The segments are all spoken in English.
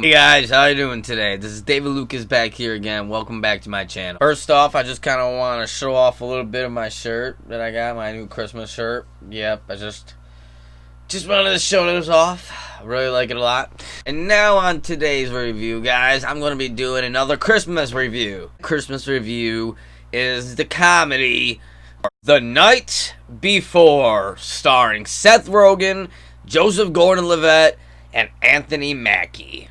Hey guys, how you doing today? This is David Lucas back here again. Welcome back to my channel. First off, I just kind of want to show off a little bit of my shirt that I got, my new Christmas shirt. Yep, I just wanted to show this off. I really like it a lot. And now on today's review, guys, I'm going to be doing another Christmas review. Christmas review is the comedy The Night Before, starring Seth Rogen, Joseph Gordon-Levitt, and Anthony Mackie.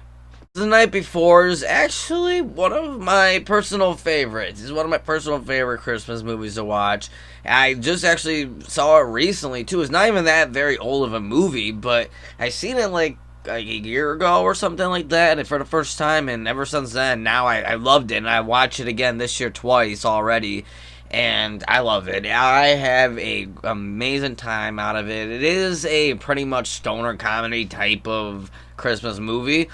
The Night Before is actually one of my personal favorites. It's one of my personal favorite Christmas movies to watch. I just actually saw it recently, too. It's not even that very old of a movie, but I seen it like a year ago or something like that, and for the first time, and ever since then, now I loved it, and I watched it again this year twice already. And I love it. I have a amazing time out of it. It is a pretty much stoner comedy type of Christmas movie.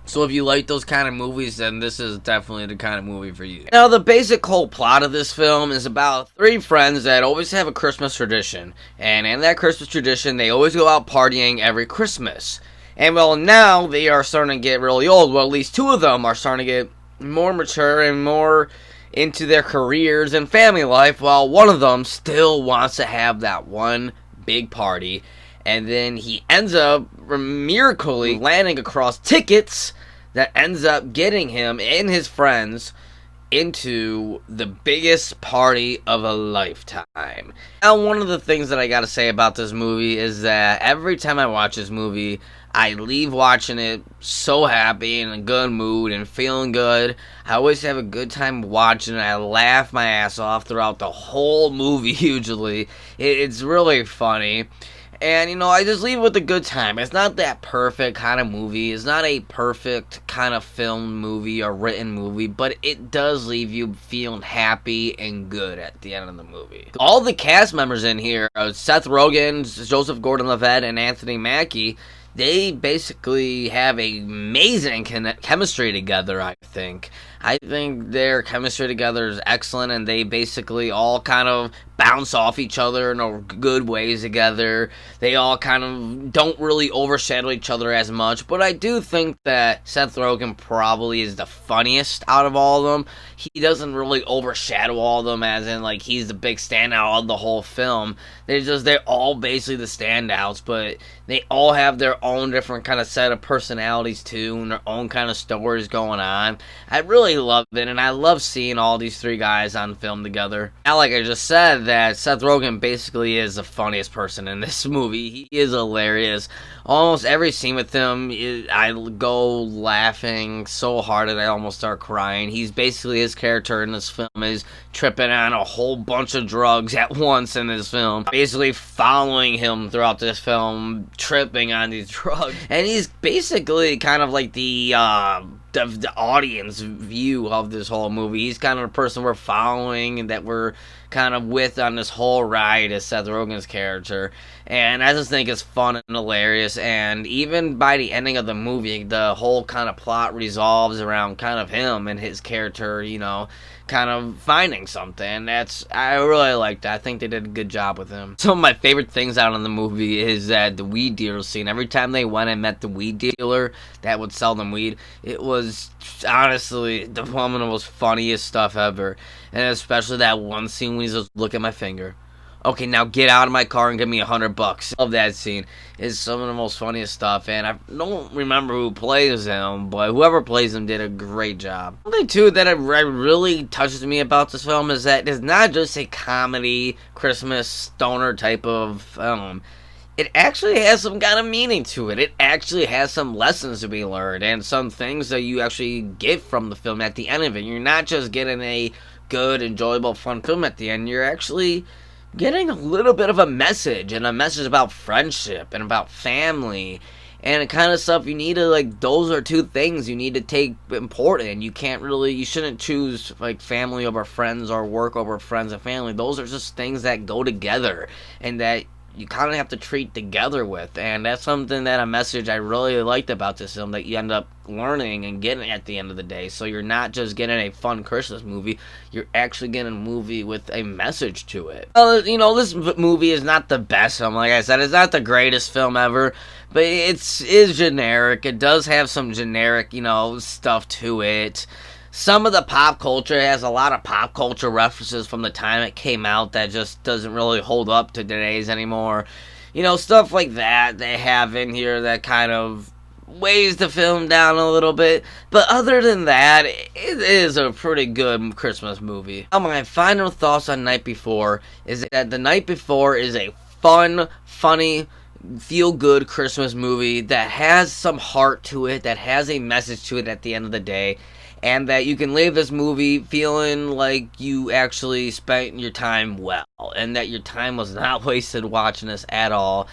So if you like those kind of movies, then this is definitely the kind of movie for you. Now, the basic whole plot of this film is about three friends that always have a Christmas tradition. And in that Christmas tradition, they always go out partying every Christmas. And well, now they are starting to get really old. Well, at least two of them are starting to get more mature and more into their careers and family life, while one of them still wants to have that one big party. And then he ends up miraculously landing across tickets that ends up getting him and his friends into the biggest party of a lifetime. Now, one of the things that I gotta say about this movie is that every time I watch this movie, I leave watching it so happy and in a good mood and feeling good. I always have a good time watching it. I laugh my ass off throughout the whole movie, usually. It's really funny. And, you know, I just leave with a good time. It's not that perfect kind of movie. It's not a perfect kind of filmed movie or written movie, but it does leave you feeling happy and good at the end of the movie. All the cast members in here, Seth Rogen, Joseph Gordon-Levitt, and Anthony Mackie, they basically have a amazing chemistry together, I think. I think their chemistry together is excellent, and they basically all kind of bounce off each other in a good ways together. They all kind of don't really overshadow each other as much, but I do think that Seth Rogen probably is the funniest out of all of them. He doesn't really overshadow all of them, as in, like, he's the big standout of the whole film. They're all basically the standouts, but they all have their own different kind of set of personalities, too, and their own kind of stories going on. I really love it, and I love seeing all these three guys on film together. Now, like I just said, that Seth Rogen basically is the funniest person in this movie. He is hilarious. Almost every scene with him, I go laughing so hard that I almost start crying. He's basically, his character in this film is tripping on a whole bunch of drugs at once in this film. Basically following him throughout this film, tripping on these drugs. And he's basically kind of like the audience view of this whole movie. He's kind of the person we're following and that we're kind of with on this whole ride as Seth Rogen's character. And I just think it's fun and hilarious, and even by the ending of the movie, the whole kind of plot resolves around kind of him and his character, you know, kind of finding something. I really like that. I think they did a good job with him. Some of my favorite things out in the movie is that the weed dealer scene. Every time they went and met the weed dealer that would sell them weed, it was honestly one of the most funniest stuff ever. And especially that one scene when he's just, look at my finger. Okay, now get out of my car and give me $100. Love that scene. It's some of the most funniest stuff, and I don't remember who plays him, but whoever plays him did a great job. Something, too, that really touches me about this film is that it's not just a comedy, Christmas, stoner type of film. It actually has some kind of meaning to it. It actually has some lessons to be learned, and some things that you actually get from the film at the end of it. You're not just getting a good, enjoyable, fun film at the end. You're actually getting a little bit of a message, and a message about friendship and about family and the kind of stuff you need to, like, those are two things you need to take important. You shouldn't choose, like, family over friends or work over friends and family. Those are just things that go together and that you kind of have to treat together with, and that's something that a message I really liked about this film that you end up learning and getting at the end of the day. So you're not just getting a fun Christmas movie, you're actually getting a movie with a message to it. You know, this movie is not the best film, like I said, it's not the greatest film ever, but it is generic. It does have some generic, you know, stuff to it. Some of the pop culture has a lot of pop culture references from the time it came out that just doesn't really hold up to today's anymore. You know, stuff like that they have in here that kind of weighs the film down a little bit. But other than that, it is a pretty good Christmas movie. Now, my final thoughts on Night Before is that The Night Before is a fun, funny, feel-good Christmas movie that has some heart to it, that has a message to it at the end of the day, and that you can leave this movie feeling like you actually spent your time well, and that your time was not wasted watching this at all.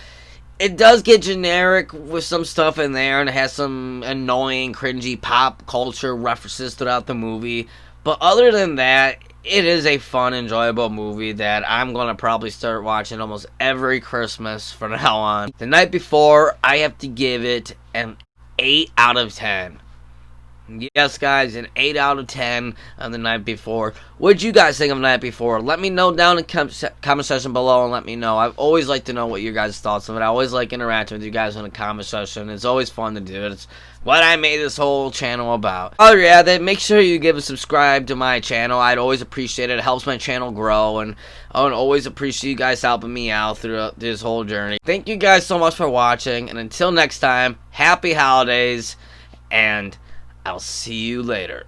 It does get generic with some stuff in there, and it has some annoying, cringy pop culture references throughout the movie, but other than that, it is a fun, enjoyable movie that I'm going to probably start watching almost every Christmas from now on. The Night Before, I have to give it an 8 out of 10. Yes, guys, an 8 out of 10 on The Night Before. What did you guys think of The Night Before? Let me know down in the comment section below and let me know. I've always liked to know what your guys' thoughts of it. I always like interacting with you guys in the comment section. It's always fun to do it. It's what I made this whole channel about. Oh yeah, then make sure you give a subscribe to my channel. I'd always appreciate it. It helps my channel grow, and I would always appreciate you guys helping me out throughout this whole journey. Thank you guys so much for watching, and until next time, happy holidays, and I'll see you later.